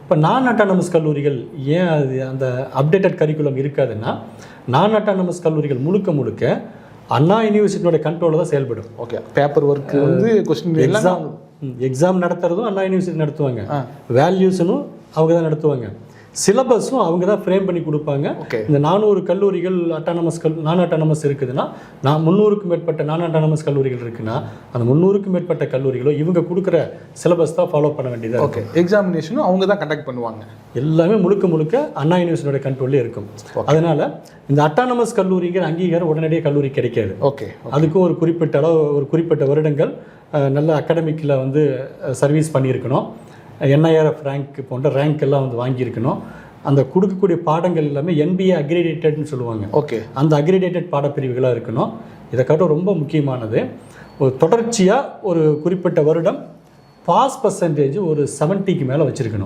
இப்போ நான் அட்டானமஸ் கல்லூரிகள் ஏன் அது அந்த அப்டேட்டட் கரிக்குலம் இருக்காதுன்னா, நான் அட்டானமஸ் கல்லூரிகள் முழுக்க அண்ணா யூனிவர்சிட்டியோட கண்ட்ரோலில் தான் செயல்படும். ஓகே, பேப்பர் ஒர்க்கு வந்து கொஸ்டின் எக்ஸாம் நடத்துறதும் அண்ணா யூனிவர்சிட்டி நடத்துவாங்க, வேல்யூஸனும் அவங்க தான் நடத்துவாங்க, சிலபஸும் அவங்க தான் ஃப்ரேம் பண்ணி கொடுப்பாங்க. இந்த 400 கல்லூரிகள் நான் அட்டானமஸ் இருக்குதுன்னா, 300க்கும் மேற்பட்ட நான் அட்டானமஸ் கல்லூரிகள் இருக்குன்னா, அந்த 300க்கும் மேற்பட்ட கல்லூரிகளோ இவங்க கொடுக்குற சிலபஸ் தான் ஃபாலோ பண்ண வேண்டியதாக. ஓகே, எக்ஸாமினேஷனும் அவங்க தான் கண்டக்ட் பண்ணுவாங்க. எல்லாமே முழுக்க அண்ணா யூனிவர்சிட்டியோட கண்ட்ரோல்லே இருக்கும். அதனால இந்த அட்டானமஸ் கல்லூரிங்கிற அங்கீகாரம் உடனடியாக கல்லூரி கிடைக்காது. ஓகே, அதுக்கும் ஒரு குறிப்பிட்ட வருடங்கள் நல்ல அகாடமிக்கில் வந்து சர்வீஸ் பண்ணியிருக்கணும், NIRF ரேங்க் போன்ற ரேங்க் எல்லாம் வந்து வாங்கியிருக்கணும். அந்த கொடுக்கக்கூடிய பாடங்கள் எல்லாமே NBA அக்ரிடேட்டட்னு சொல்லுவாங்க. ஓகே, அந்த அக்ரிடேட்டட் பாடப்பிரிவுகளாக இருக்கணும். இதை காட்டும் ரொம்ப முக்கியமானது, ஒரு தொடர்ச்சியாக ஒரு குறிப்பிட்ட வருடம் பாஸ் பர்சன்டேஜ் ஒரு 70க்கு மேலே வச்சுருக்கணும்.